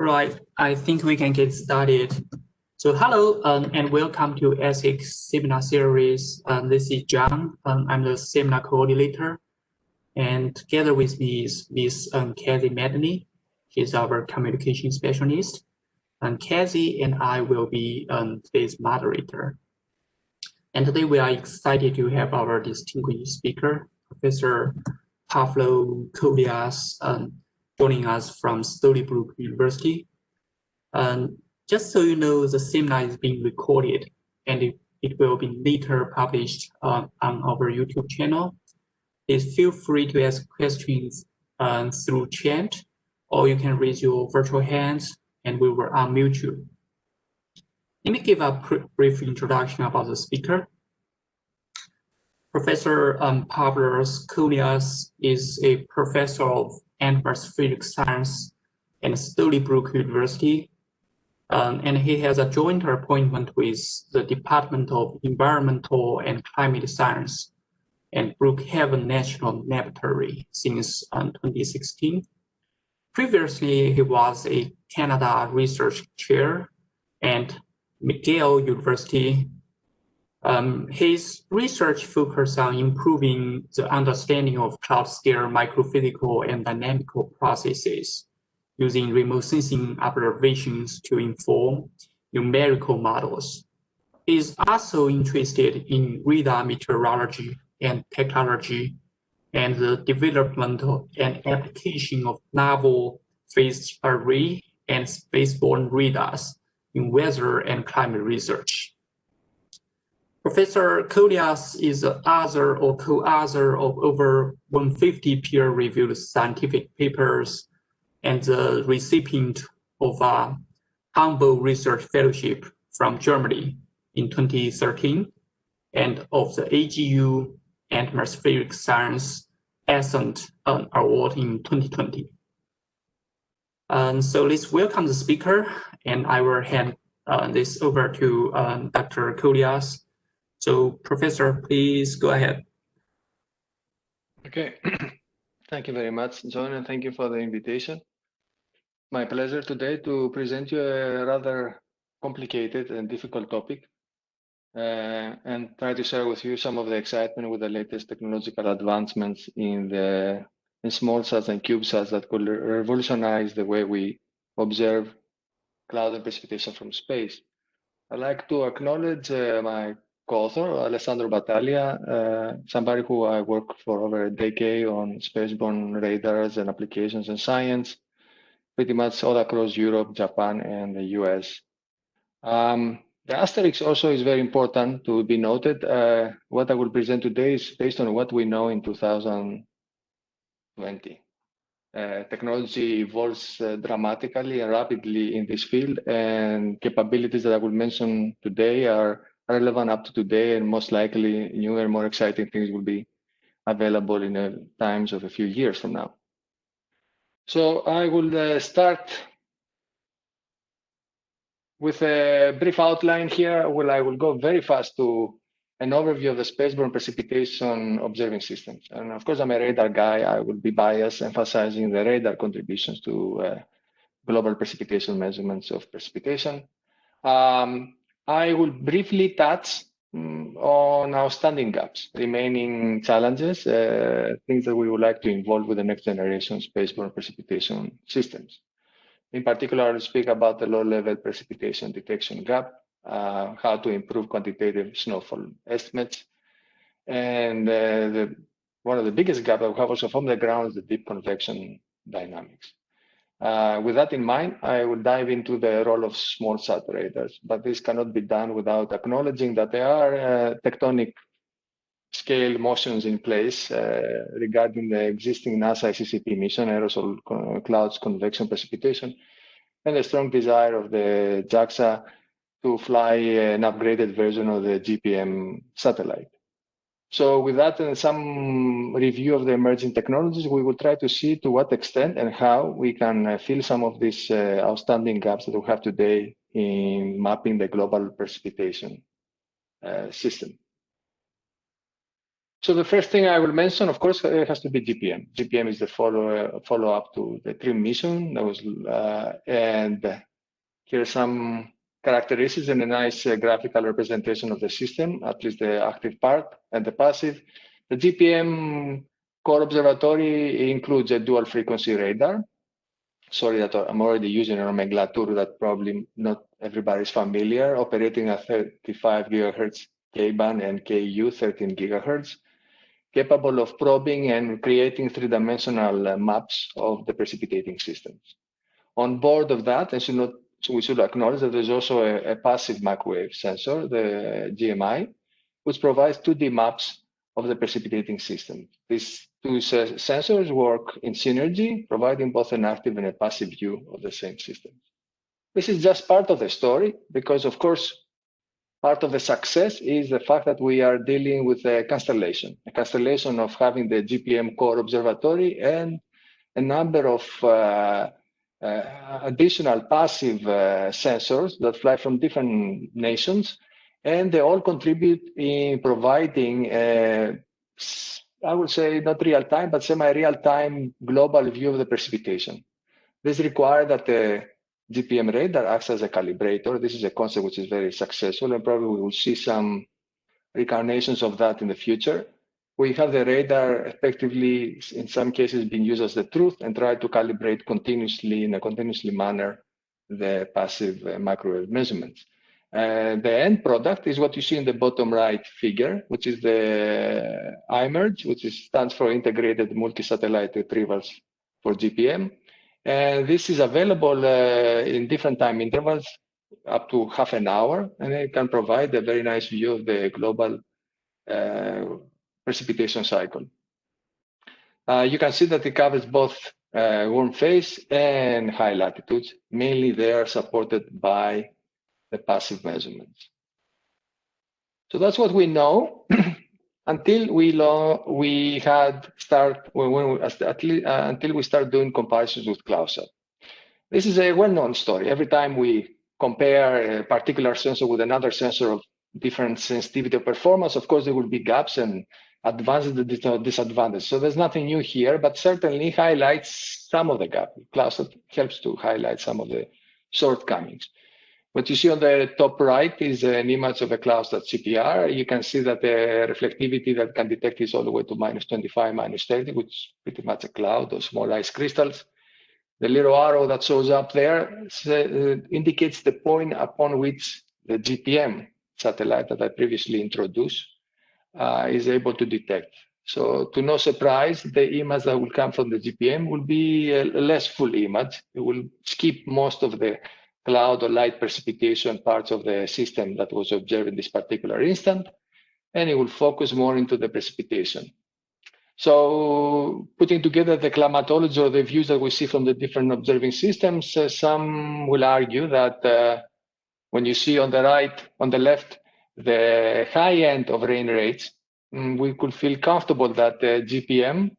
Right, I think we can get started. So hello and welcome to ASIC seminar series. This is John. I'm the seminar coordinator. And together with me is Ms. Kathy Medley. She's our communication specialist. And Kathy and I will be today's moderator. And today we are excited to have our distinguished speaker, Professor Pavlos Kollias, joining us from Stony Brook University. Just so you know, the seminar is being recorded and it will be later published on our YouTube channel. Please feel free to ask questions through chat, or you can raise your virtual hands and we will unmute you. Let me give a brief introduction about the speaker. Professor Pavlos Kollias is a professor of atmospheric science at Stony Brook University, and he has a joint appointment with the Department of Environmental and Climate Science and Brookhaven National Laboratory since 2016. Previously, he was a Canada Research Chair at McGill University. His research focused on improving the understanding of cloud-scale microphysical and dynamical processes using remote sensing observations to inform numerical models. He is also interested in radar meteorology and technology and the development and application of novel phased array and spaceborne radars in weather and climate research. Professor Kollias is the author or co-author of over 150 peer-reviewed scientific papers and the recipient of a Humboldt Research Fellowship from Germany in 2013 and of the AGU Atmospheric Science Ascent Award in 2020. So let's welcome the speaker, and I will hand this over to Dr. Kollias. So, Professor, please go ahead. Okay, thank you very much, John, and thank you for the invitation. My pleasure today to present you a rather complicated and difficult topic and try to share with you some of the excitement with the latest technological advancements in SmallSats and CubeSats that could revolutionize the way we observe cloud and precipitation from space. I'd like to acknowledge my co-author, Alessandro Battaglia, somebody who I worked for over a decade on spaceborne radars and applications in science, pretty much all across Europe, Japan, and the US. The asterisk also is very important to be noted. What I will present today is based on what we know in 2020. Technology evolves dramatically and rapidly in this field, and capabilities that I will mention today are relevant up to today, and most likely newer, more exciting things will be available in the times of a few years from now. So I will start with a brief outline here. I will go very fast to an overview of the spaceborne precipitation observing systems. And of course, I'm a radar guy. I will be biased, emphasizing the radar contributions to global precipitation measurements of precipitation. I will briefly touch on outstanding gaps, remaining challenges, things that we would like to involve with the next generation spaceborne precipitation systems. In particular, I'll speak about the low-level precipitation detection gap, how to improve quantitative snowfall estimates, and one of the biggest gaps that we have also from the ground is the deep convection dynamics. With that in mind, I will dive into the role of SmallSat radars, but this cannot be done without acknowledging that there are tectonic scale motions in place regarding the existing NASA ICCP mission, Aerosol Clouds Convection Precipitation, and the strong desire of the JAXA to fly an upgraded version of the GPM satellite. So with that and some review of the emerging technologies, we will try to see to what extent and how we can fill some of these outstanding gaps that we have today in mapping the global precipitation system. So the first thing I will mention, of course, it has to be GPM. GPM is the follow-up to the TRIM mission. That was, and here are some characteristics and a nice graphical representation of the system, at least the active part and the passive. The GPM core observatory includes a dual-frequency radar. Sorry that I'm already using a nomenclature that probably not everybody is familiar, operating at 35 gigahertz K-band and KU 13 gigahertz, capable of probing and creating three-dimensional maps of the precipitating systems. On board of that, we should acknowledge that there's also a passive microwave sensor, the GMI, which provides 2D maps of the precipitating system. These two sensors work in synergy, providing both an active and a passive view of the same system. This is just part of the story, because of course, part of the success is the fact that we are dealing with a constellation of having the GPM core observatory and a number of additional passive sensors that fly from different nations, and they all contribute in providing, I would say not real-time, but semi-real-time global view of the precipitation. This requires that the GPM radar acts as a calibrator. This is a concept which is very successful, and probably we will see some reincarnations of that in the future. We have the radar effectively, in some cases, being used as the truth and try to calibrate continuously in a continuously manner the passive microwave measurements. The end product is what you see in the bottom right figure, which is the IMERGE, which stands for Integrated Multi-Satellite Retrievals for GPM. And this is available in different time intervals, up to half an hour, and it can provide a very nice view of the global precipitation cycle. You can see that it covers both warm phase and high latitudes. Mainly they are supported by the passive measurements. So that's what we know until we start doing comparisons with CloudSat. This is a well-known story. Every time we compare a particular sensor with another sensor of different sensitivity or performance, of course, there will be gaps and advantages and disadvantages. So there's nothing new here, but certainly highlights some of the gaps. CloudSat helps to highlight some of the shortcomings. What you see on the top right is an image of a CloudSat-CPR. You can see that the reflectivity that can detect is all the way to -25, -30, which is pretty much a cloud or small ice crystals. The little arrow that shows up there indicates the point upon which the GPM satellite that I previously introduced is able to detect. So to no surprise, the image that will come from the GPM will be a less full image. It will skip most of the cloud or light precipitation parts of the system that was observed in this particular instant, and it will focus more into the precipitation. So putting together the climatology or the views that we see from the different observing systems, some will argue that when you see on the left, the high end of rain rates, we could feel comfortable that the GPM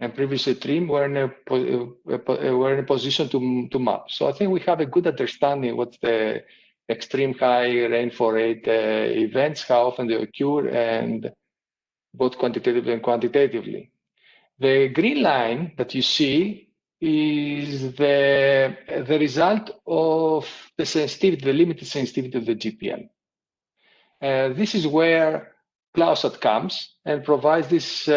and previously TRIM were in a position to map. So I think we have a good understanding what the extreme high rainfall rate events, how often they occur, and both quantitatively and quantitatively. The green line that you see is the result of the sensitivity, the limited sensitivity of the GPM. This is where CloudSat comes and provides this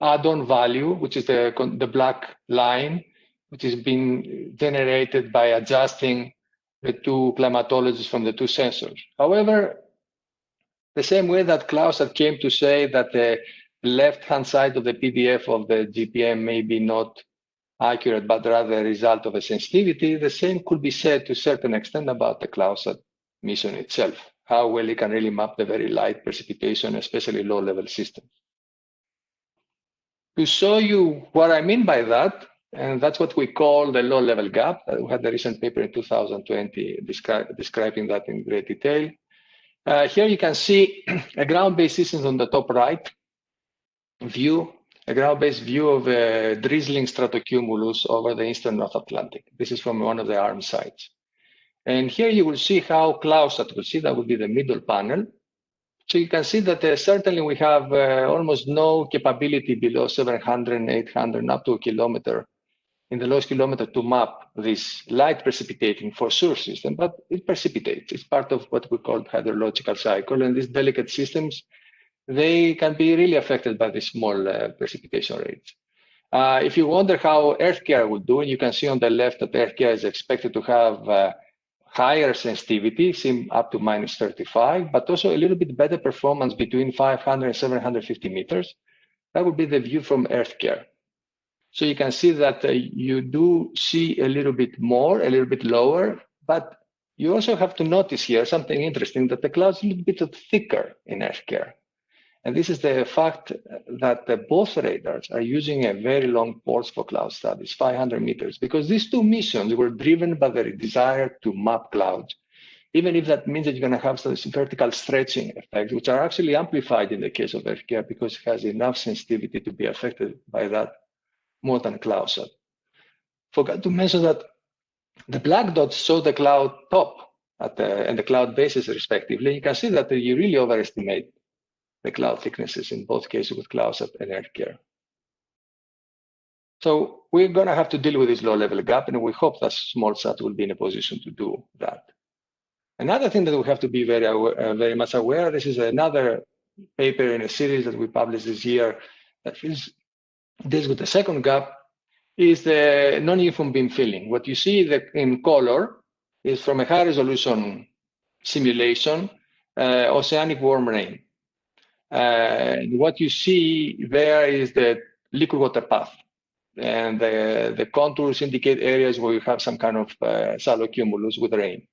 add-on value, which is the black line, which has been generated by adjusting the two climatologies from the two sensors. However, the same way that CloudSat came to say that the left-hand side of the PDF of the GPM may be not accurate, but rather a result of a sensitivity, the same could be said to a certain extent about the CloudSat mission itself, how well it can really map the very light precipitation, especially low-level systems. To show you what I mean by that, and that's what we call the low-level gap. We had a recent paper in 2020 describing that in great detail. Here you can see a ground-based system on the top right view, a ground-based view of a drizzling stratocumulus over the eastern North Atlantic. This is from one of the ARM sites. And here you will see how CloudSat will see, that will be the middle panel. So you can see that certainly we have almost no capability below 700, 800, up to a kilometer in the lowest kilometer to map this light precipitating for source system, but it precipitates. It's part of what we call hydrological cycle, and these delicate systems, they can be really affected by the small precipitation rates. If you wonder how EarthCARE would do, and you can see on the left that EarthCARE is expected to have higher sensitivity, up to -35, but also a little bit better performance between 500 and 750 meters. That would be the view from EarthCARE. So you can see that you do see a little bit more, a little bit lower, but you also have to notice here something interesting, that the clouds are a little bit thicker in EarthCARE. And this is the fact that both radars are using a very long pulse for cloud studies, 500 meters, because these two missions were driven by the desire to map clouds, even if that means that you're going to have some vertical stretching effects, which are actually amplified in the case of EarthCARE because it has enough sensitivity to be affected by that more than CloudSat. Forgot to mention that the black dots show the cloud top and the cloud bases respectively. You can see that you really overestimate the cloud thicknesses in both cases with CloudSat and EarthCARE. So we're going to have to deal with this low-level gap, and we hope that SmallSat will be in a position to do that. Another thing that we have to be very much aware, this is another paper in a series that we published this year that deals with the second gap, is the non-uniform beam filling. What you see in color is from a high-resolution simulation, oceanic warm rain. What you see there is the liquid water path, and the contours indicate areas where you have some kind of shallow cumulus with rain.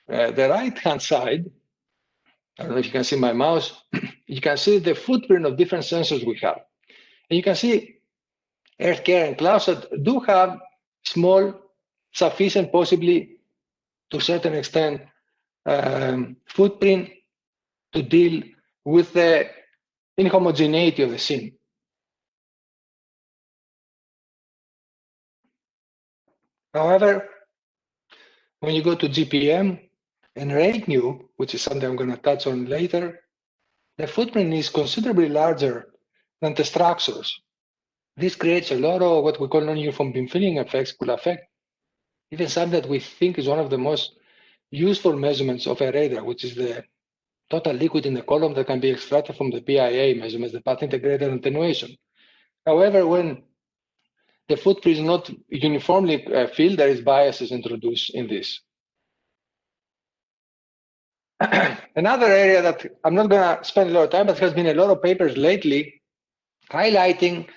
The right-hand side, I don't know if you can see my mouse, you can see the footprint of different sensors we have. And you can see EarthCARE and CloudSat do have small, sufficient, possibly to a certain extent, footprint to deal with the inhomogeneity of the scene. However, when you go to GPM and RainCube, which is something I'm going to touch on later, the footprint is considerably larger than the structures. This creates a lot of what we call non-uniform beam filling effects, could affect even something that we think is one of the most useful measurements of a radar, which is the total liquid in the column that can be extracted from the PIA measurements, the path integrated attenuation. However, when the footprint is not uniformly filled, there is biases introduced in this. Another area that I'm not going to spend a lot of time, but has been a lot of papers lately highlighting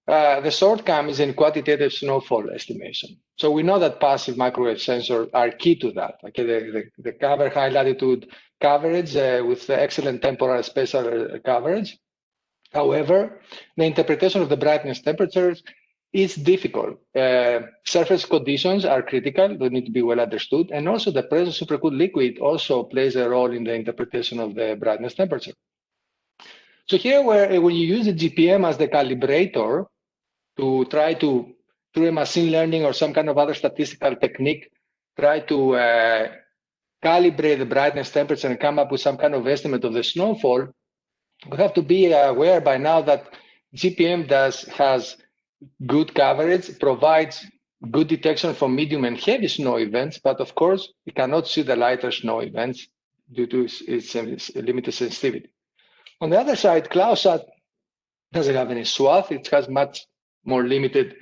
the shortcomings in quantitative snowfall estimation. So we know that passive microwave sensors are key to that. Okay, they cover high latitude coverage with excellent temporal spatial coverage. However, the interpretation of the brightness temperatures is difficult. Surface conditions are critical, they need to be well understood, and also the presence of supercooled liquid also plays a role in the interpretation of the brightness temperature. So here, when you use the GPM as the calibrator to try to, through a machine learning or some kind of other statistical technique, try to calibrate the brightness temperature and come up with some kind of estimate of the snowfall, we have to be aware by now that GPM has good coverage, provides good detection for medium and heavy snow events, but of course, it cannot see the lighter snow events due to its limited sensitivity. On the other side, CloudSat doesn't have any swath. It has much more limited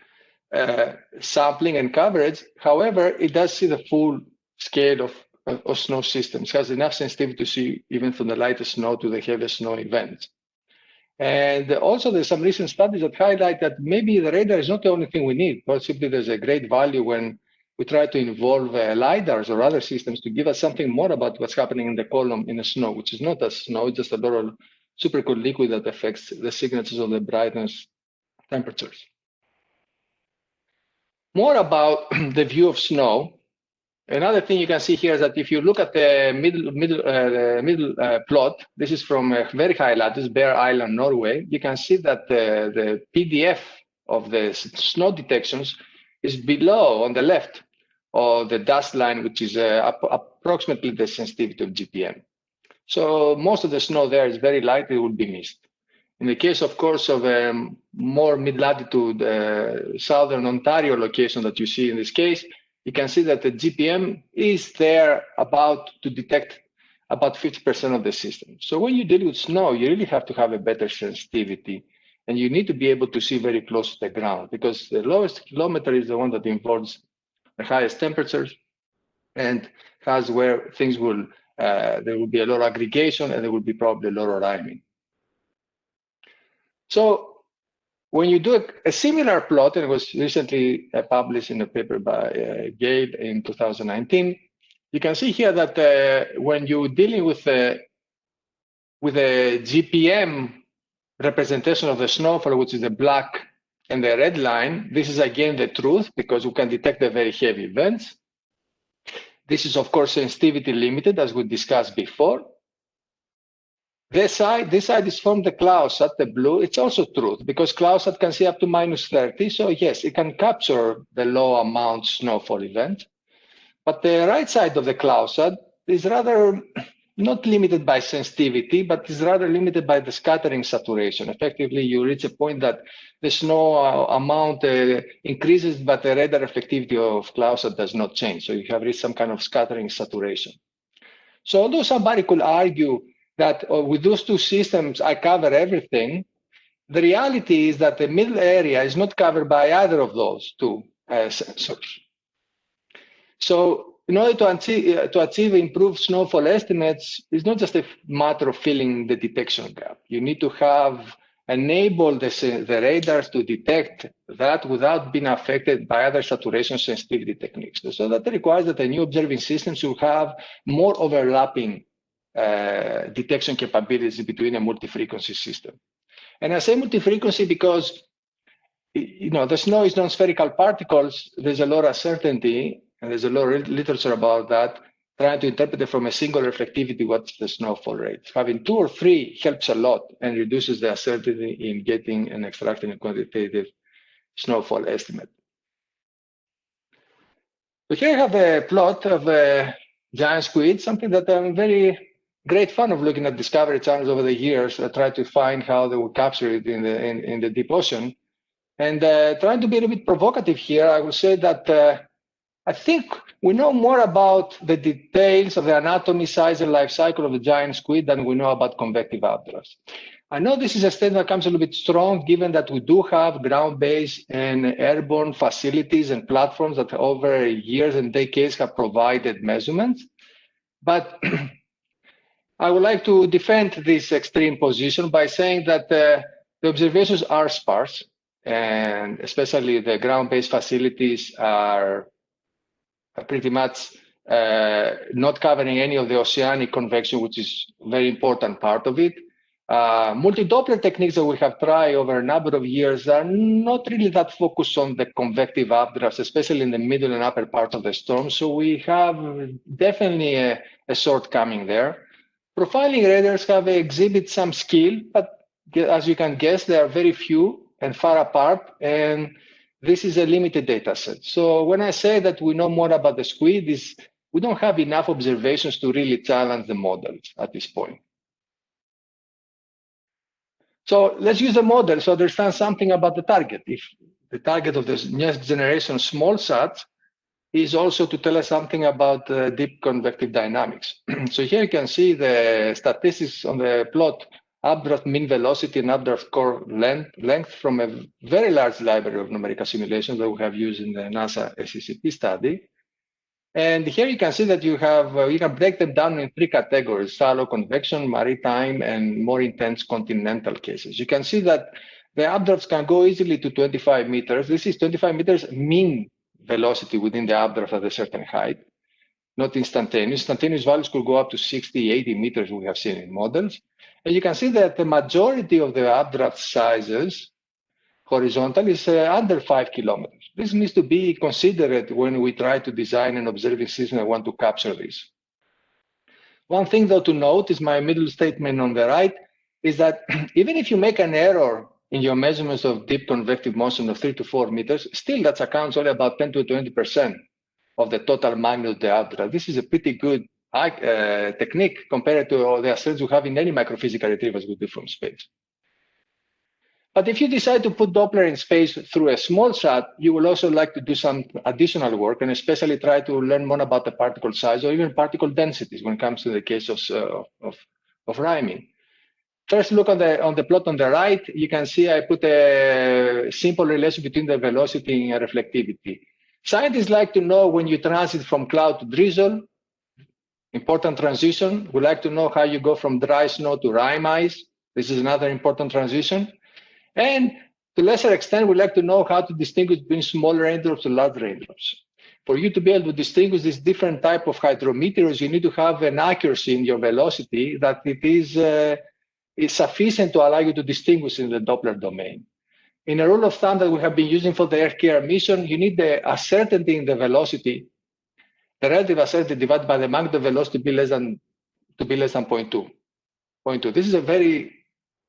sampling and coverage. However, it does see the full scale of snow systems. It has enough sensitivity to see even from the lightest snow to the heaviest snow events. And also, there's some recent studies that highlight that maybe the radar is not the only thing we need, but simply there's a great value when we try to involve LiDARs or other systems to give us something more about what's happening in the column in the snow, which is not as snow, it's just a lot of supercooled liquid that affects the signatures of the brightness temperatures. More about the view of snow. Another thing you can see here is that if you look at the middle plot, this is from a very high latitude, Bear Island, Norway. You can see that the PDF of the snow detections is below on the left of the dust line, which is approximately the sensitivity of GPM. So most of the snow there is very light, it will be missed. In the case, of course, of a more mid-latitude southern Ontario location that you see in this case, you can see that the GPM is there about to detect about 50% of the system. So when you deal with snow, you really have to have a better sensitivity, and you need to be able to see very close to the ground, because the lowest kilometer is the one that involves the highest temperatures and has where things will, there will be a lot of aggregation and there will be probably a lot of rhyming. So when you do a similar plot, and it was recently published in a paper by Gabe in 2019, you can see here that when you're dealing with a GPM representation of the snowfall, which is the black and the red line, this is again the truth, because we can detect the very heavy events. This is, of course, sensitivity limited, as we discussed before. This side is from the CloudSat, the blue. It's also truth, because CloudSat can see up to -30. So yes, it can capture the low amount snowfall event. But the right side of the CloudSat is rather not limited by sensitivity, but is rather limited by the scattering saturation. Effectively, you reach a point that the snow amount increases, but the radar reflectivity of CloudSat does not change. So you have reached some kind of scattering saturation. So although somebody could argue that with those two systems, I cover everything, the reality is that the middle area is not covered by either of those two sensors. So in order to achieve improved snowfall estimates, it's not just a matter of filling the detection gap. You need to have enabled the radars to detect that without being affected by other saturation sensitivity techniques. So that requires that the new observing systems will have more overlapping detection capabilities between a multi-frequency system. And I say multi-frequency because the snow is non-spherical particles. There's a lot of uncertainty, and there's a lot of literature about that, trying to interpret it from a single reflectivity, what's the snowfall rate. Having 2 or 3 helps a lot and reduces the uncertainty in getting and extracting a quantitative snowfall estimate. So here I have a plot of a giant squid, something that I'm very great fun of looking at Discovery channels over the years. I try to find how they will capture it in the deep ocean. And trying to be a little bit provocative here, I will say that I think we know more about the details of the anatomy, size, and life cycle of the giant squid than we know about convective updrafts. I know this is a statement that comes a little bit strong, given that we do have ground-based and airborne facilities and platforms that over years and decades have provided measurements. But I would like to defend this extreme position by saying that the observations are sparse, and especially the ground-based facilities are pretty much not covering any of the oceanic convection, which is a very important part of it. Multi-Doppler techniques that we have tried over a number of years are not really that focused on the convective updrafts, especially in the middle and upper part of the storm. So we have definitely a shortcoming there. Profiling radars have exhibit some skill, but as you can guess, they are very few and far apart, and this is a limited data set. So when I say that we know more about the squid, we don't have enough observations to really challenge the models at this point. So let's use the model to understand something about the target. If the target of this next generation SmallSats is also to tell us something about deep convective dynamics. So here you can see the statistics on the plot, updraft mean velocity and updraft core length from a very large library of numerical simulations that we have used in the NASA SCCP study. And here you can see that you can break them down in 3 categories: shallow convection, maritime, and more intense continental cases. You can see that the updrafts can go easily to 25 meters. This is 25 meters mean velocity within the updraft at a certain height, not instantaneous. Instantaneous values could go up to 60, 80 meters, we have seen in models. And you can see that the majority of the updraft sizes horizontal is under 5 kilometers. This needs to be considered when we try to design an observing system that want to capture this. One thing, though, to note is my middle statement on the right, is that even if you make an error in your measurements of deep convective motion of 3 to 4 meters, still that accounts only about 10 to 20% of the total magnitude of the updraft. This is a pretty good technique compared to the assays we have in any microphysical retrievals we do from space. But if you decide to put Doppler in space through a SmallSat, you will also like to do some additional work and especially try to learn more about the particle size or even particle densities when it comes to the case of rhyming. First, look on the plot on the right. You can see I put a simple relation between the velocity and reflectivity. Scientists like to know when you transit from cloud to drizzle, important transition. We like to know how you go from dry snow to rime ice. This is another important transition. And to a lesser extent, we like to know how to distinguish between small raindrops and large raindrops. For you to be able to distinguish this different type of hydrometeors, you need to have an accuracy in your velocity that it is sufficient to allow you to distinguish in the Doppler domain. In a rule of thumb that we have been using for the EarthCARE mission, you need the uncertainty in the velocity, the relative uncertainty divided by the magnitude velocity to be less than 0.2. This is a very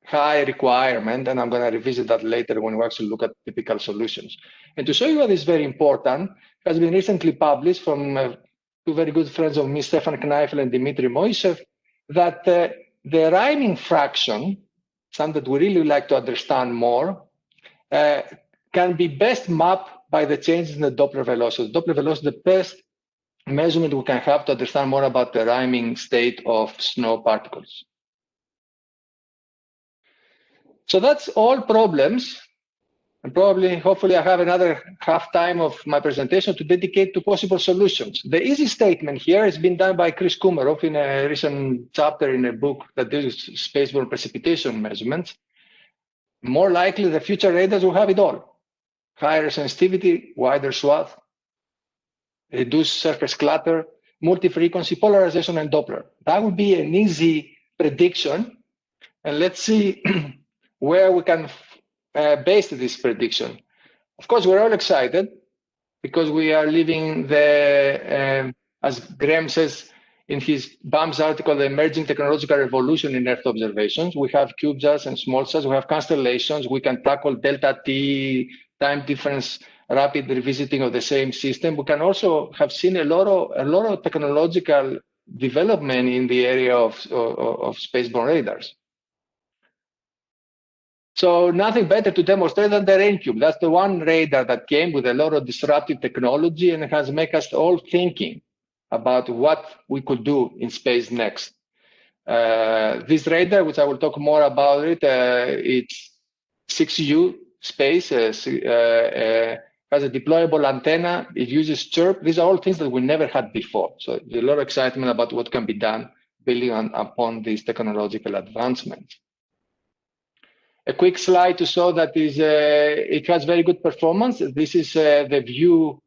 high requirement, and I'm going to revisit that later when we actually look at typical solutions. And to show you what is very important, has been recently published from two very good friends of me, Stefan Kneifel and Dmitry Moisev, that the rhyming fraction, something that we really like to understand more, can be best mapped by the changes in the Doppler velocity. Doppler velocity is the best measurement we can have to understand more about the rhyming state of snow particles. So that's all problems. And probably, hopefully, I have another half time of my presentation to dedicate to possible solutions. The easy statement here has been done by Chris Kumarov in a recent chapter in a book that deals with spaceborne precipitation measurements. More likely, the future radars will have it all. Higher sensitivity, wider swath, reduced surface clutter, multi-frequency, polarization, and Doppler. That would be an easy prediction. And let's see where we can base this prediction. Of course, we're all excited because we are living the, as Graham says in his BAMS article, the emerging technological revolution in Earth observations. We have CubeSats and SmallSats, we have constellations, we can tackle delta T, time difference, rapid revisiting of the same system. We can also have seen a lot of technological development in the area of spaceborne radars. So nothing better to demonstrate than the RainCube. That's the one radar that came with a lot of disruptive technology and has made us all thinking about what we could do in space next. This radar, which I will talk more about it's 6U space, has a deployable antenna, it uses chirp. These are all things that we never had before. So there's a lot of excitement about what can be done building upon these technological advancements. A quick slide to show that it has very good performance. This is the view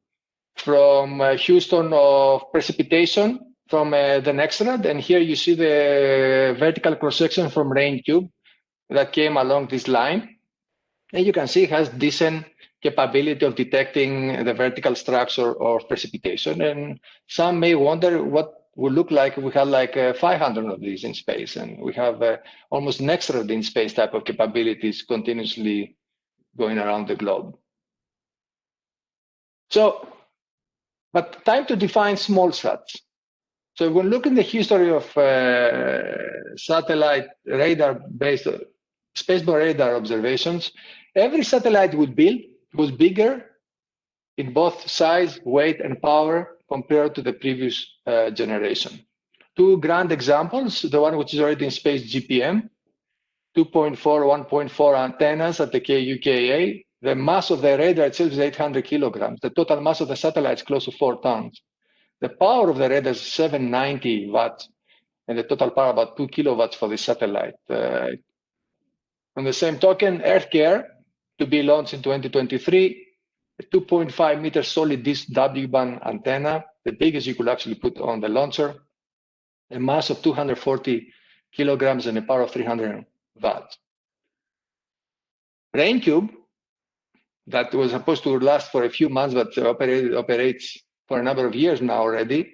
from Houston of precipitation from the NEXRAD. And here you see the vertical cross-section from RainCube that came along this line. And you can see it has decent capability of detecting the vertical structure of precipitation. And some may wonder what would look like if we had like 500 of these in space, and we have almost NEXRAD in space type of capabilities continuously going around the globe. So, but time to define SmallSats. So when looking at the history of satellite radar-based spaceborne radar observations, every satellite we built was bigger in both size, weight, and power compared to the previous generation. Two grand examples, the one which is already in space, GPM, 2.4, 1.4 antennas at the KUKA. The mass of the radar itself is 800 kilograms. The total mass of the satellite is close to 4 tons. The power of the radar is 790 watts, and the total power about 2 kilowatts for the satellite. On the same token, EarthCARE, to be launched in 2023, a 2.5 meter solid disk W-band antenna, the biggest you could actually put on the launcher, a mass of 240 kilograms and a power of 300 watts. RainCube, that was supposed to last for a few months, but operates for a number of years now already,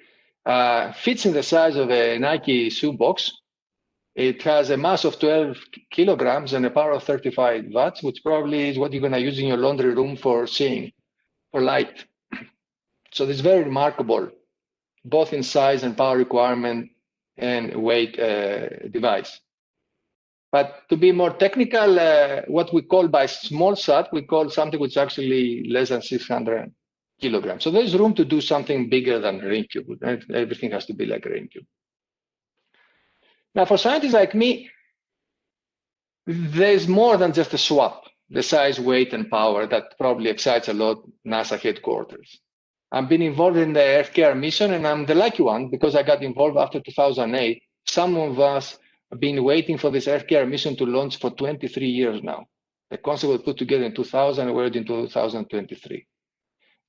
fits in the size of a Nike shoebox. It has a mass of 12 kilograms and a power of 35 watts, which probably is what you're going to use in your laundry room for seeing, for light. So this is very remarkable both in size and power requirement and weight device. But to be more technical, what we call by SmallSat, we call something which is actually less than 600 kilograms. So there's room to do something bigger than RainCube. Everything has to be like RainCube. Now, for scientists like me, there's more than just a swap, the size, weight, and power that probably excites a lot NASA headquarters. I've been involved in the EarthCARE mission, and I'm the lucky one because I got involved after 2008. Some of us have been waiting for this EarthCARE mission to launch for 23 years now. The concept was put together in 2000, and we're in 2023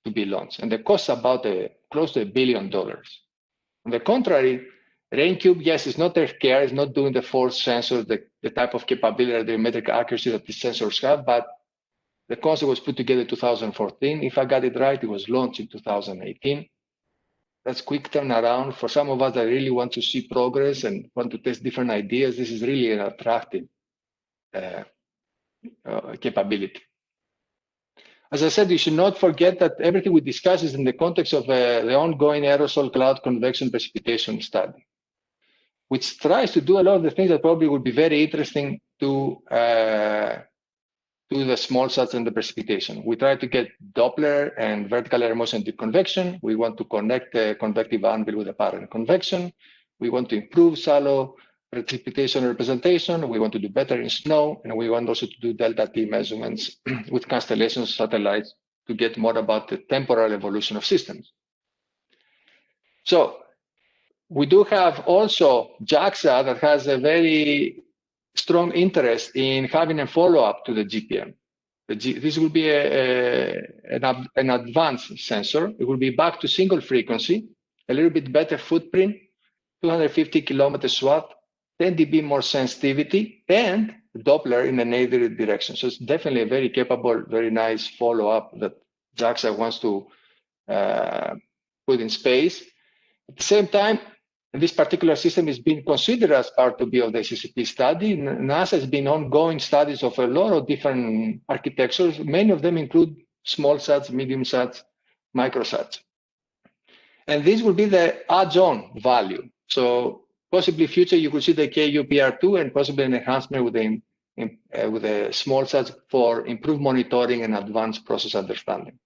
to be launched. And the cost is about close to $1 billion. On the contrary, RainCube, yes, it's not EarthCARE, it's not doing the force sensors, the type of capability, the metric accuracy that the sensors have, but the concept was put together in 2014. If I got it right, it was launched in 2018. That's quick turnaround. For some of us that really want to see progress and want to test different ideas, this is really an attractive capability. As I said, you should not forget that everything we discuss is in the context of the ongoing aerosol cloud convection precipitation study, which tries to do a lot of the things that probably would be very interesting to the SmallSats and the precipitation. We try to get Doppler and vertical air motion to convection. We want to connect the convective anvil with apparent convection. We want to improve shallow precipitation representation. We want to do better in snow, and we want also to do delta T measurements with constellation satellites to get more about the temporal evolution of systems. So we do have also JAXA that has a very strong interest in having a follow-up to the GPM. This will be an advanced sensor. It will be back to single frequency, a little bit better footprint, 250 kilometers watt, 10 dB more sensitivity, and Doppler in an either direction. So it's definitely a very capable, very nice follow-up that JAXA wants to put in space. At the same time, this particular system is being considered as part of the CCP study. NASA has been ongoing studies of a lot of different architectures. Many of them include small sats, medium sats, microsats. And this will be the adds-on value. So possibly future, you could see the KUPR2 and possibly an enhancement with the small sats for improved monitoring and advanced process understanding.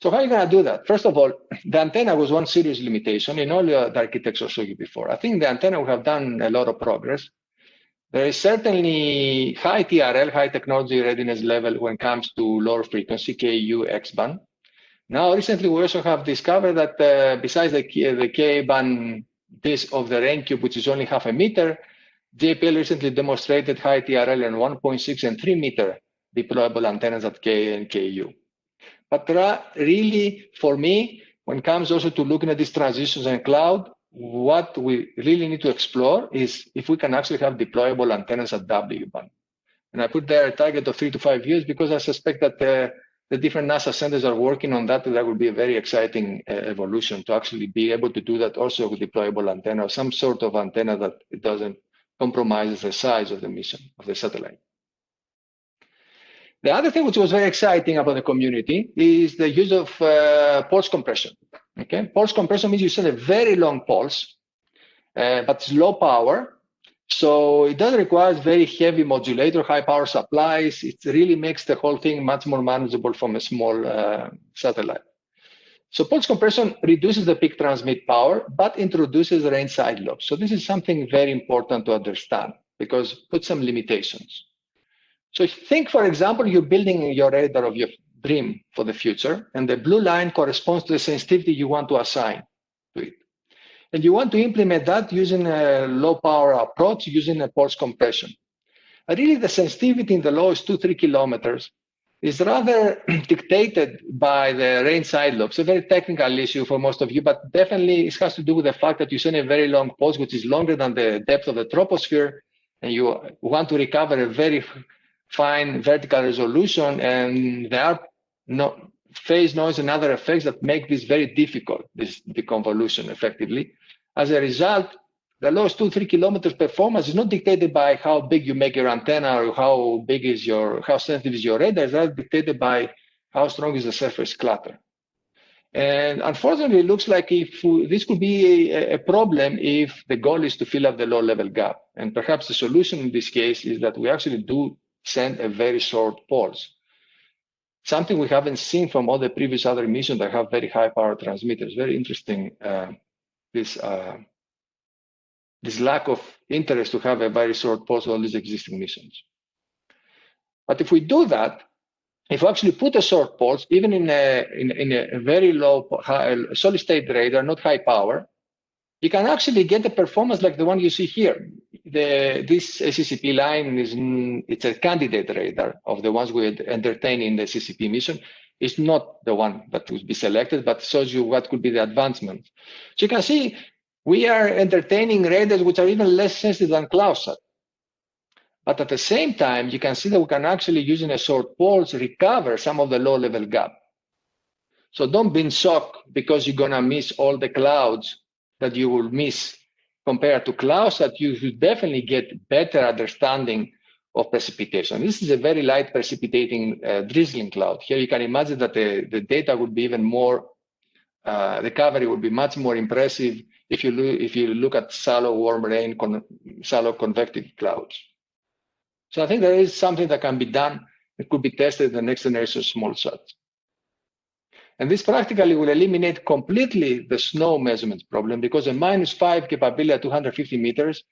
So how are you going to do that? First of all, the antenna was one serious limitation in all the architecture I showed you before. I think the antenna we have done a lot of progress. There is certainly high TRL, high technology readiness level when it comes to lower frequency, KU, X-band. Now, recently, we also have discovered that besides the K-band disk of the RainCube, which is only 0.5 meter, JPL recently demonstrated high TRL and 1.6 and 3 meter deployable antennas at K and KU. But really, for me, when it comes also to looking at these transitions in cloud, what we really need to explore is if we can actually have deployable antennas at W-band. And I put there a target of 3 to 5 years because I suspect that the different NASA centers are working on that. That will be a very exciting evolution to actually be able to do that also with deployable antenna, or some sort of antenna that it doesn't compromise the size of the mission of the satellite. The other thing which was very exciting about the community is the use of pulse compression. Okay, pulse compression means you send a very long pulse, but it's low power. So it doesn't require very heavy modulator, high power supplies. It really makes the whole thing much more manageable from a small satellite. So pulse compression reduces the peak transmit power, but introduces range side lobes. So this is something very important to understand because it puts some limitations. So think, for example, you're building your radar of your dream for the future, and the blue line corresponds to the sensitivity you want to assign to it. And you want to implement that using a low power approach, using a pulse compression. But really, the sensitivity in the lowest 2-3 kilometers is rather dictated by the range side lobes. It's a very technical issue for most of you, but definitely it has to do with the fact that you send a very long pulse, which is longer than the depth of the troposphere, and you want to recover a very fine vertical resolution, and there are phase noise and other effects that make this very difficult, the convolution effectively. As a result, the lowest 2-3 kilometers performance is not dictated by how big you make your antenna or how sensitive is your radar. It's dictated by how strong is the surface clutter. And unfortunately, it looks like this could be a problem if the goal is to fill up the low-level gap. And perhaps the solution in this case is that we actually do send a very short pulse. Something we haven't seen from all the previous other missions that have very high power transmitters. Very interesting, this lack of interest to have a very short pulse on these existing missions. But if we do that, if we actually put a short pulse, even in a very low solid state radar, not high power, you can actually get a performance like the one you see here. This CCP line it's a candidate radar of the ones we entertain in the CCP mission. It's not the one that would be selected, but shows you what could be the advancement. So you can see we are entertaining radars which are even less sensitive than CloudSat. But at the same time, you can see that we can actually, using a short pulse, recover some of the low-level gap. So don't be shocked because you're going to miss all the clouds that you will miss compared to CloudSat. You should definitely get better understanding of precipitation. This is a very light precipitating drizzling cloud. Here you can imagine that the data would be even more, the coverage would be much more impressive if you look at shallow warm rain, shallow convective clouds. So I think there is something that can be done. It could be tested in the next generation SmallSat. And this practically will eliminate completely the snow measurements problem because a -5 capability at 250 meters,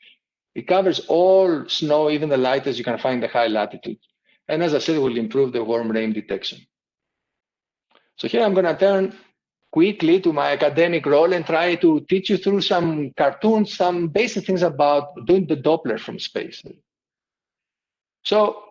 it covers all snow, even the lightest you can find in the high latitude. And as I said, it will improve the warm rain detection. So here I'm going to turn quickly to my academic role and try to teach you through some cartoons, some basic things about doing the Doppler from space. So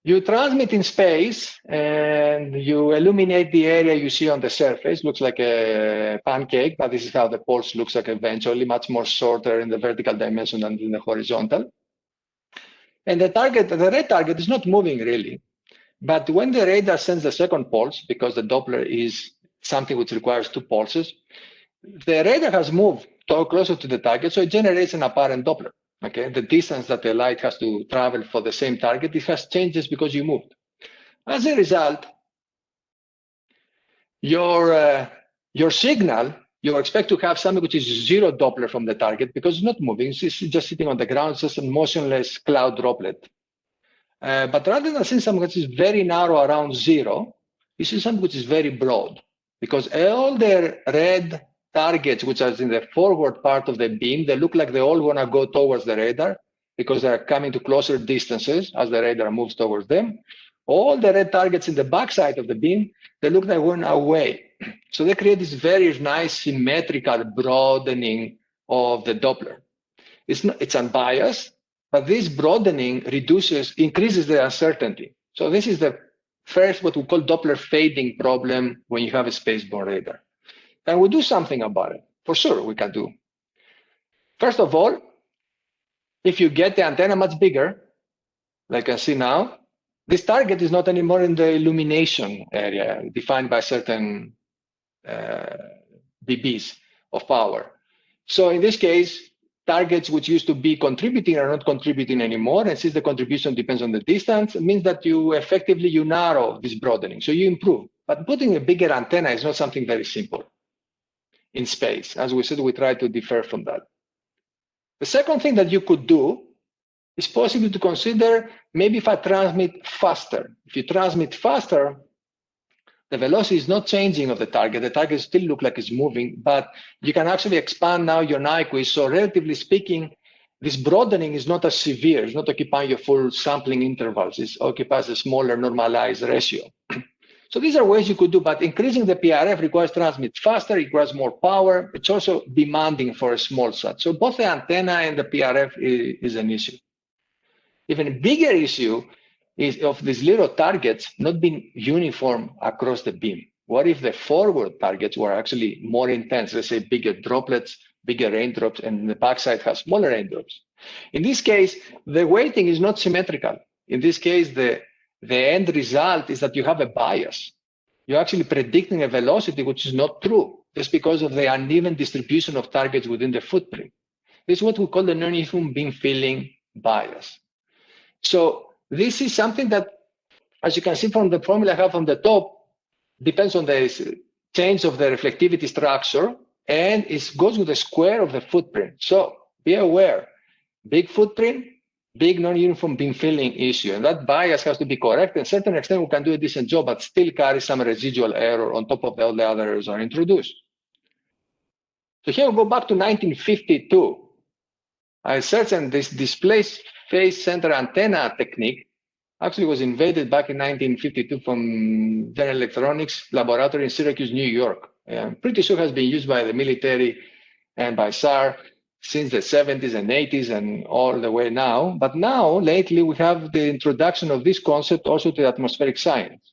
you transmit in space and you illuminate the area you see on the surface. Looks like a pancake, but this is how the pulse looks like eventually, much more shorter in the vertical dimension than in the horizontal. And the target, the red target, is not moving really. But when the radar sends the second pulse, because the Doppler is something which requires 2 pulses, the radar has moved closer to the target, so it generates an apparent Doppler. Okay, the distance that the light has to travel for the same target, it has changed just because you moved. As a result, your signal, you expect to have something which is 0 Doppler from the target because it's not moving, it's just sitting on the ground, it's just a motionless cloud droplet. But rather than seeing something which is very narrow around 0, you see something which is very broad because all the red targets which are in the forward part of the beam, they look like they all want to go towards the radar because they're coming to closer distances as the radar moves towards them. All the red targets in the backside of the beam, they look like they're going away. So they create this very nice symmetrical broadening of the Doppler. It's unbiased, but this broadening increases the uncertainty. So this is the first what we call Doppler fading problem when you have a spaceborne radar. And we do something about it. For sure, we can do. First of all, if you get the antenna much bigger, like I see now, this target is not anymore in the illumination area defined by certain dBs of power. So in this case, targets which used to be contributing are not contributing anymore. And since the contribution depends on the distance, it means that you effectively narrow this broadening. So you improve. But putting a bigger antenna is not something very simple in space. As we said, we try to differ from that. The second thing that you could do is possible to consider maybe if I transmit faster. If you transmit faster, the velocity is not changing of the target. The target still looks like it's moving, but you can actually expand now your Nyquist. So relatively speaking, this broadening is not as severe. It's not occupying your full sampling intervals. It occupies a smaller normalized ratio. So these are ways you could do, but increasing the PRF requires transmit faster, it requires more power. It's also demanding for a SmallSat. So both the antenna and the PRF is an issue. Even a bigger issue is of these little targets not being uniform across the beam. What if the forward targets were actually more intense, let's say bigger droplets, bigger raindrops, and the backside has smaller raindrops? In this case, the weighting is not symmetrical. In this case, the end result is that you have a bias. You're actually predicting a velocity which is not true, just because of the uneven distribution of targets within the footprint. This is what we call the non-uniform beam filling bias. So this is something that, as you can see from the formula I have on the top, depends on the change of the reflectivity structure, and it goes with the square of the footprint. So be aware, big footprint, big non-uniform beam filling issue, and that bias has to be correct. And to a certain extent, we can do a decent job, but still carry some residual error on top of all the other errors are introduced. So here we go back to 1952. I searched, and this displaced phase center antenna technique actually was invented back in 1952 from General Electronics Laboratory in Syracuse, New York. I'm pretty sure it has been used by the military and by SAR since the 70s and 80s and all the way now. But now, lately, we have the introduction of this concept also to atmospheric science.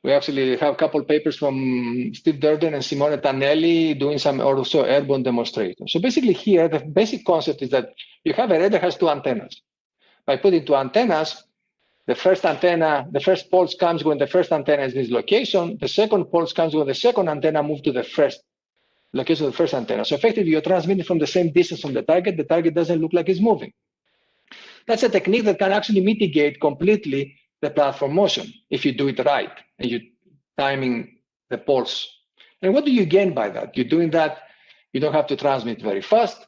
We actually have a couple papers from Steve Durden and Simone Tannelli doing some also airborne demonstrations. So basically here, the basic concept is that you have a radar that has two antennas. By putting two antennas, the first pulse comes when the first antenna is in this location. The second pulse comes when the second antenna moves to the first location of the first antenna. So effectively, you're transmitting from the same distance from the target. The target doesn't look like it's moving. That's a technique that can actually mitigate completely the platform motion if you do it right and you're timing the pulse. And what do you gain by that? You're doing that, you don't have to transmit very fast.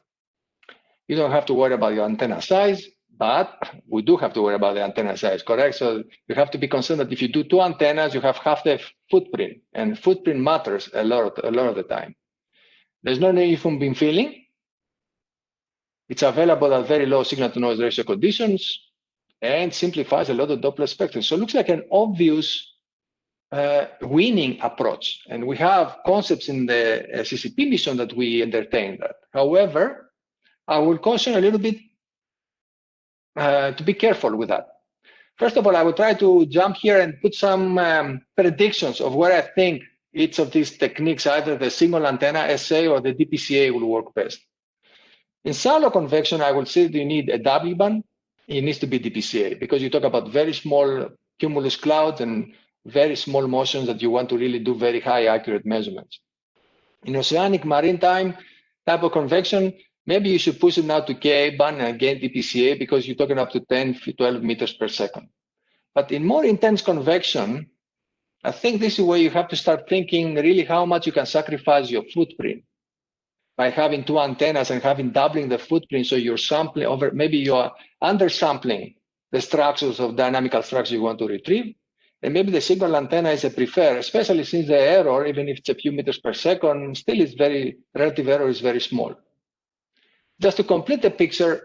You don't have to worry about your antenna size, but we do have to worry about the antenna size, correct? So you have to be concerned that if you do two antennas, you have half the footprint, and footprint matters a lot of the time. There's no uniform beam filling. It's available at very low signal-to-noise ratio conditions and simplifies a lot of Doppler spectrum. So it looks like an obvious winning approach. And we have concepts in the CCP mission that we entertain that. However, I will caution a little bit to be careful with that. First of all, I will try to jump here and put some predictions of where I think each of these techniques, either the single antenna SA or the DPCA, will work best. In shallow convection, I will say that you need a W band. It needs to be DPCA because you talk about very small cumulus clouds and very small motions that you want to really do very high accurate measurements. In oceanic maritime type of convection, maybe you should push it now to Ka band and again DPCA because you're talking up to 10, 12 meters per second. But in more intense convection, I think this is where you have to start thinking really how much you can sacrifice your footprint by having two antennas and having doubling the footprint. So you're sampling over, maybe you're undersampling the structures of dynamical structures you want to retrieve. And maybe the single antenna is a preferred, especially since the error, even if it's a few meters per second, still is relative error is very small. Just to complete the picture,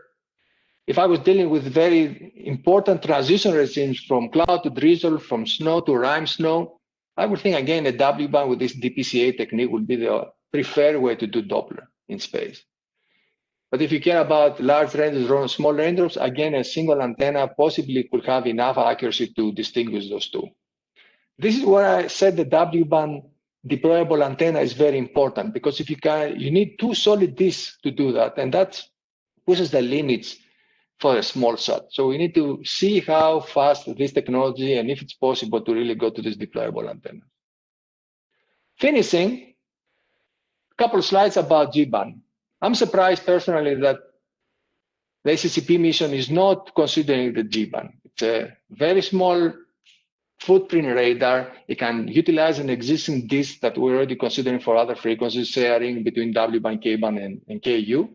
if I was dealing with very important transition regimes from cloud to drizzle, from snow to rime snow, I would think again a W band with this DPCA technique would be the preferred way to do Doppler in space. But if you care about large ranges or small raindrops, again, a single antenna possibly could have enough accuracy to distinguish those two. This is where I said the W band deployable antenna is very important because if you need two solid disks to do that, and that pushes the limits for a small sat. So we need to see how fast this technology and if it's possible to really go to this deployable antenna. Finishing, a couple of slides about G-band. I'm surprised personally that the ACCP mission is not considering the G-band. It's a very small footprint radar. It can utilize an existing disk that we're already considering for other frequencies, sharing between W-band, K-band, and KU.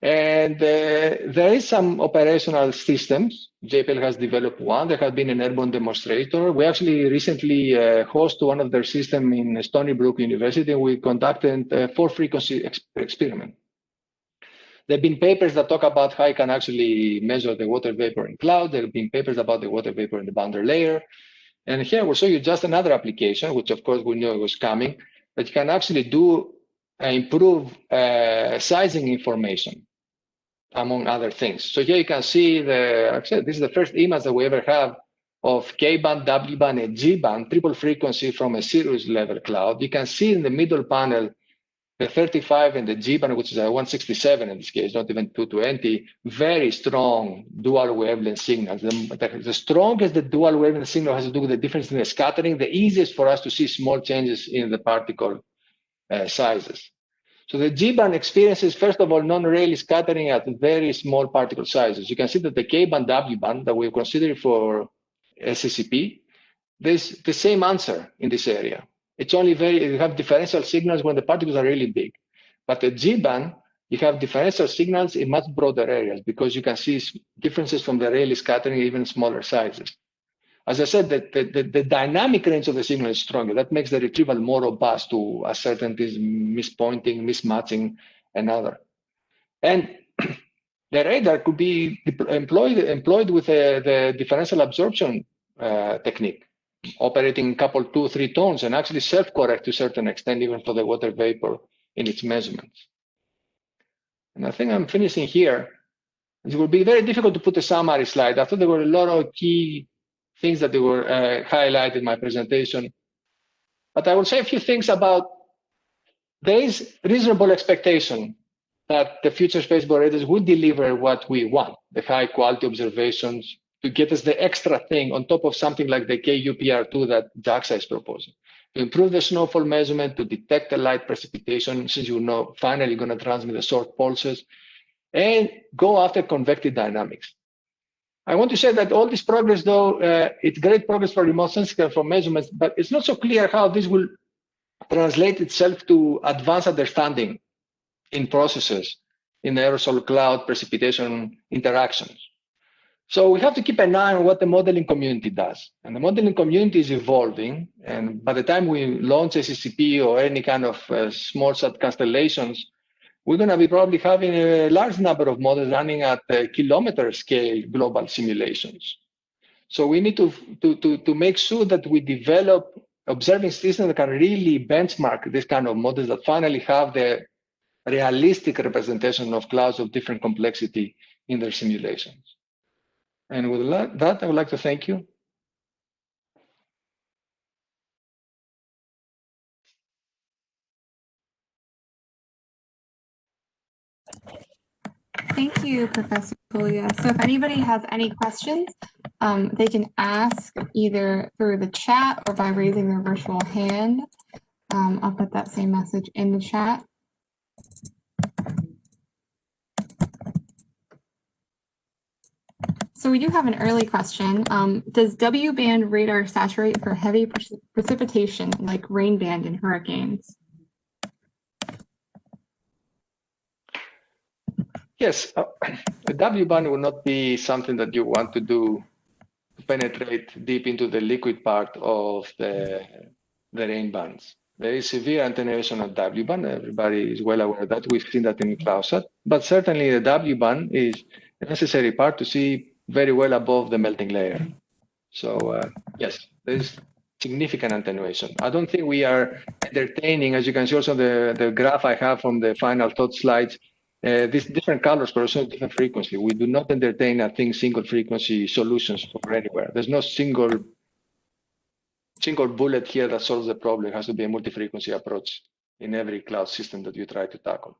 And there is some operational systems. JPL has developed one. There has been an airborne demonstrator. We actually recently hosted one of their systems in Stony Brook University. We conducted a 4-frequency experiment. There have been papers that talk about how you can actually measure the water vapor in cloud. There have been papers about the water vapor in the boundary layer. And here we'll show you just another application, which of course we knew it was coming, that you can actually do improve sizing information, among other things. So here you can see actually this is the first image that we ever have of K-band, W-band, and G-band, triple frequency from a Sirius level cloud. You can see in the middle panel the 35 and the G-band, which is a 167 in this case, not even 220, very strong dual wavelength signals. The strongest the dual wavelength signal has to do with the difference in the scattering, the easiest for us to see small changes in the particle sizes. So the G-band experiences, first of all, non-Rayleigh scattering at very small particle sizes. You can see that the K-band, W-band that we're considering for SCCP, there's the same answer in this area. it's only you have differential signals when the particles are really big. But the G-band, you have differential signals in much broader areas because you can see differences from the Rayleigh scattering, even smaller sizes. As I said, the dynamic range of the signal is stronger. That makes the retrieval more robust to uncertainties, mispointing, mismatching, and other. And the radar could be employed with the differential absorption technique, operating a couple, 2 or 3 tones, and actually self-correct to a certain extent, even for the water vapor in its measurements. And I think I'm finishing here. It will be very difficult to put a summary slide. I thought there were a lot of key things that they were highlighted in my presentation. But I will say a few things about there is reasonable expectation that the future spaceborne radars will deliver what we want, the high quality observations, to get us the extra thing on top of something like the KUPR2 that JAXA is proposing. To improve the snowfall measurement, to detect the light precipitation, since you know finally going to transmit the short pulses, and go after convective dynamics. I want to say that all this progress, though, it's great progress for remote sensing and for measurements, but it's not so clear how this will translate itself to advanced understanding in processes in aerosol cloud precipitation interactions. So we have to keep an eye on what the modeling community does. And the modeling community is evolving. And by the time we launch SCCP or any kind of SmallSat constellations, we're going to be probably having a large number of models running at kilometer scale global simulations. So we need to make sure that we develop observing systems that can really benchmark this kind of models that finally have the realistic representation of clouds of different complexity in their simulations. And with that, I would like to thank you. Thank you, Professor Kollias. So if anybody has any questions, they can ask either through the chat or by raising their virtual hand. I'll put that same message in the chat. So we do have an early question. Does W-band radar saturate for heavy precipitation like rain band in hurricanes? Yes, the W-band will not be something that you want to do to penetrate deep into the liquid part of the rain bands. There is severe attenuation of W-band. Everybody is well aware of that. We've seen that in CloudSat. But certainly the W-band is a necessary part to see very well above the melting layer. So yes, there is significant attenuation. I don't think we are entertaining, as you can see also the graph I have from the final thought slides, these different colors correspond to different frequency. We do not entertain, I think, single frequency solutions for anywhere. There's no single bullet here that solves the problem. It has to be a multi-frequency approach in every cloud system that you try to tackle.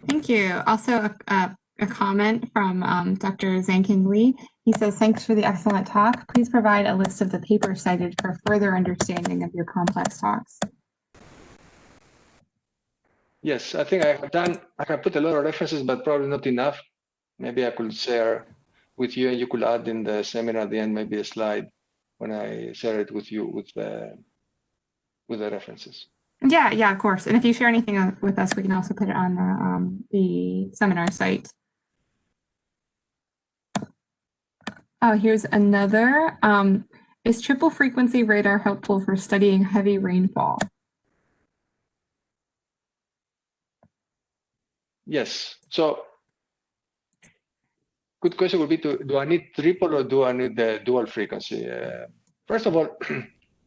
Thank you. Also, a comment from Dr. Zhangking Li. He says, thanks for the excellent talk. Please provide a list of the papers cited for further understanding of your complex talks. Yes, I think I have put a lot of references, but probably not enough. Maybe I could share with you, and you could add in the seminar at the end, maybe a slide when I share it with you with the references. Yeah, of course. And if you share anything with us, we can also put it on the seminar site. Oh, here's another. Is triple frequency radar helpful for studying heavy rainfall? Yes. So good question would be, do I need triple or do I need the dual frequency? First of all,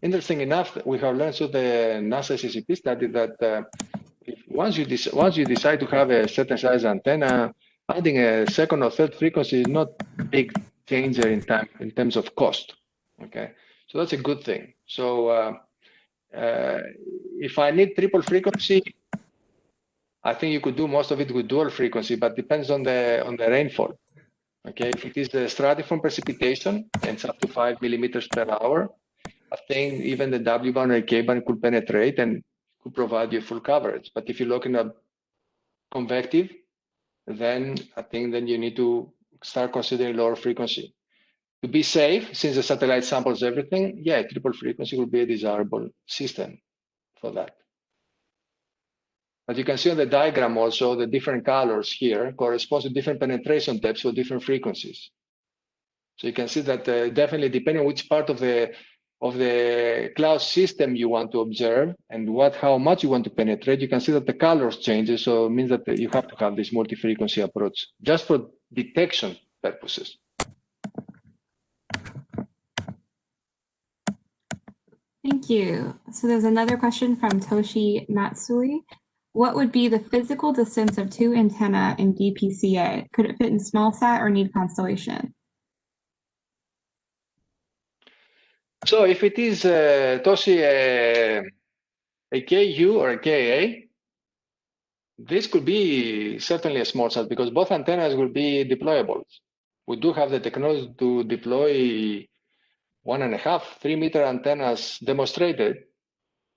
interesting enough, we have learned through the NASA SCCP study that once you decide to have a certain size antenna, adding a second or third frequency is not a big changer in terms of cost. Okay, so that's a good thing. So if I need triple frequency, I think you could do most of it with dual frequency, but depends on the rainfall. Okay, if it is the stratiform precipitation, and it's up to 5 millimeters per hour, I think even the W-band or K-band could penetrate and could provide you full coverage. But if you're looking at convective, then I think then you need to start considering lower frequency. to be safe, since the satellite samples everything, yeah, triple frequency would be a desirable system for that. But you can see on the diagram also the different colors here correspond to different penetration depths for different frequencies. So you can see that definitely depending on which part of the cloud system you want to observe and how much you want to penetrate, you can see that the colors changes. So it means that you have to have this multi-frequency approach just for detection purposes. Thank you. So there's another question from Toshi Matsui. What would be the physical distance of two antennae in DPCA? Could it fit in SmallSat or need Constellation? So if it is, Toshi, a KU or a KA, this could be certainly a SmallSat because both antennas will be deployable. We do have the technology to deploy 1.5, 3 meter antennas demonstrated.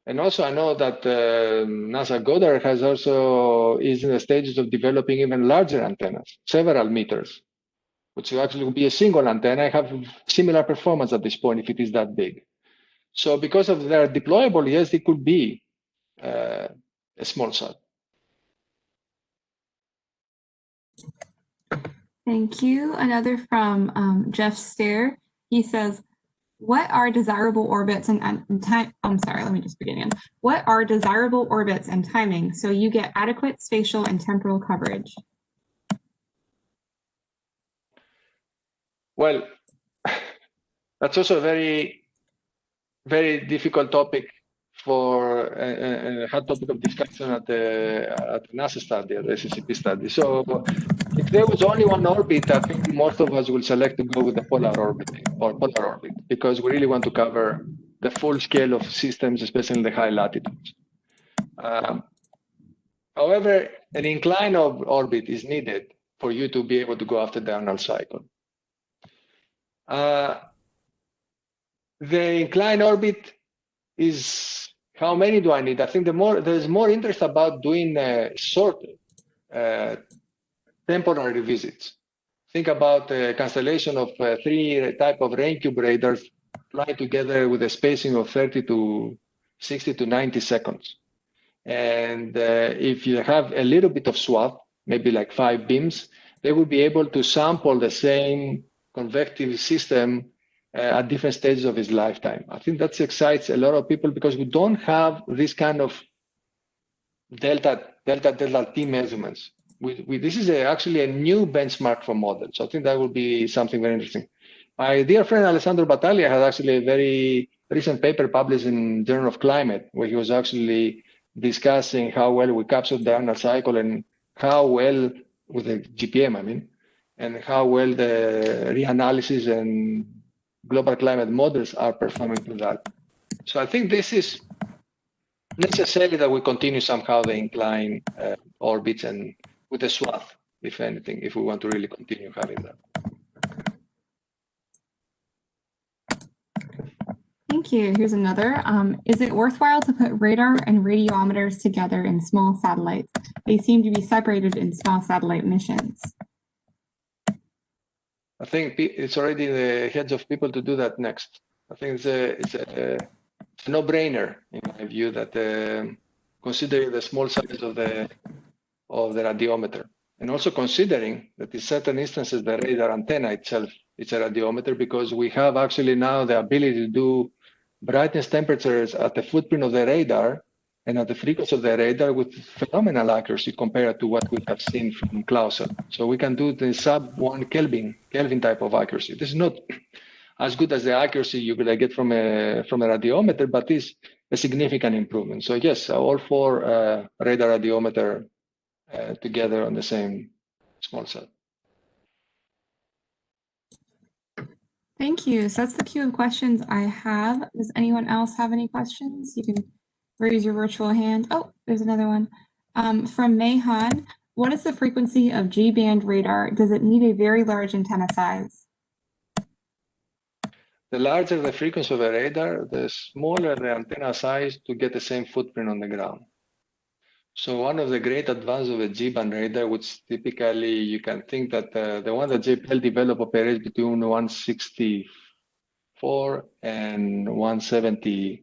And also I know that NASA Goddard is in the stages of developing even larger antennas, several meters, which will actually be a single antenna. I have similar performance at this point if it is that big. So because of their deployable, yes, it could be a SmallSat. Thank you. Another from Jeff Stair. He says, what are desirable orbits and time? I'm sorry, let me just begin again. What are desirable orbits and timing so you get adequate spatial and temporal coverage? Well, that's also a very, very difficult topic for a hot topic of discussion at the NASA study, at the SCP study. So if there was only one orbit, I think most of us will select to go with the polar orbit because we really want to cover the full scale of systems, especially in the high latitudes. However, an inclined orbit is needed for you to be able to go after the diurnal cycle. The inclined orbit is, how many do I need? I think there's more interest about doing short temporary visits. Think about a constellation of 3 type of RainCube radars flying together with a spacing of 30 to 60 to 90 seconds. And if you have a little bit of swath, maybe like 5 beams, they will be able to sample the same convective system at different stages of its lifetime. I think that excites a lot of people because we don't have this kind of delta T measurements. This is actually a new benchmark for models. So I think that will be something very interesting. My dear friend Alessandro Battaglia had actually a very recent paper published in Journal of Climate, where he was actually discussing how well we capture the diurnal cycle and how well, with the GPM, I mean, and how well the reanalysis and global climate models are performing to that. So I think this is necessary that we continue somehow the incline orbits and with the swath, if anything, if we want to really continue having that. Thank you. Here's another. Is it worthwhile to put radar and radiometers together in small satellites? They seem to be separated in small satellite missions. I think it's already in the heads of people to do that next. I think it's a no-brainer in my view that considering the small size of the radiometer, and also considering that in certain instances the radar antenna itself is a radiometer, because we have actually now the ability to do brightness temperatures at the footprint of the radar and at the frequency of the radar with phenomenal accuracy compared to what we have seen from CloudSat. So we can do the sub-1 Kelvin type of accuracy. This is not as good as the accuracy you could get from a radiometer, but is a significant improvement. So yes, all 4 radar radiometer together on the same SmallSat. Thank you. So that's the queue of questions I have. Does anyone else have any questions? You can raise your virtual hand. Oh, there's another one. From Mayhan, what is the frequency of G-band radar? Does it need a very large antenna size? The larger the frequency of a radar, the smaller the antenna size to get the same footprint on the ground. So one of the great advantages of a G-band radar, which typically you can think that the one that JPL developed operates between 164 and 174,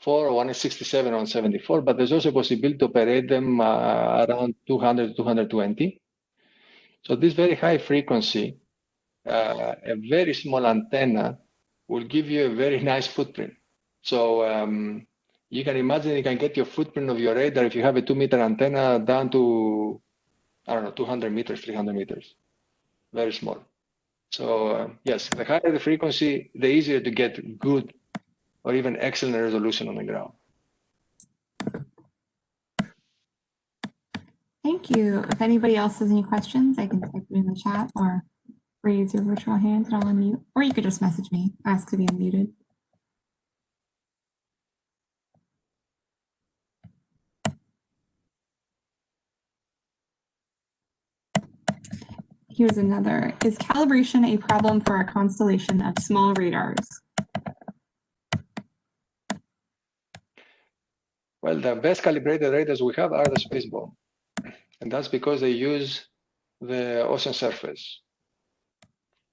or 167 and 174, but there's also a possibility to operate them around 200 to 220. So this very high frequency, a very small antenna will give you a very nice footprint. So you can imagine you can get your footprint of your radar if you have a 2-meter antenna down to, I don't know, 200 meters, 300 meters. Very small. So yes, the higher the frequency, the easier to get good or even excellent resolution on the ground. Thank you. If anybody else has any questions, I can type it in the chat or raise your virtual hand and I'll unmute, or you could just message me, ask to be unmuted. Here's another. Is calibration a problem for a constellation of small radars? Well, the best calibrated radars we have are the Spaceborne. And that's because they use the ocean surface.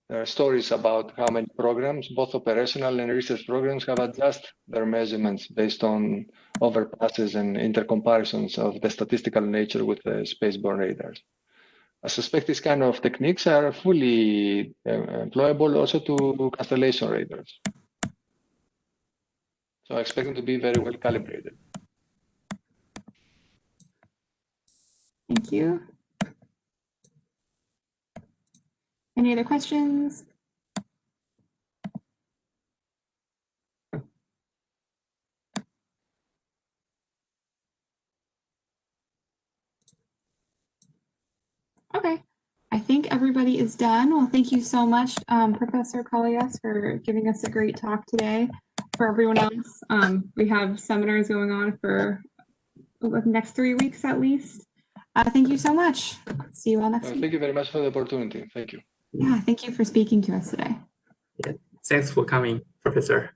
There are stories about how many programs, both operational and research programs, have adjusted their measurements based on overpasses and intercomparisons of the statistical nature with the Spaceborne radars. I suspect these kind of techniques are fully employable also to constellation radars. So I expect them to be very well calibrated. Thank you. Any other questions? Okay, I think everybody is done. Well, thank you so much, Professor Kollias, for giving us a great talk today. For everyone else, we have seminars going on for the next 3 weeks at least. Thank you so much. See you all next week. Thank you very much for the opportunity. Thank you. Yeah, thank you for speaking to us today. Yeah. Thanks for coming, Professor.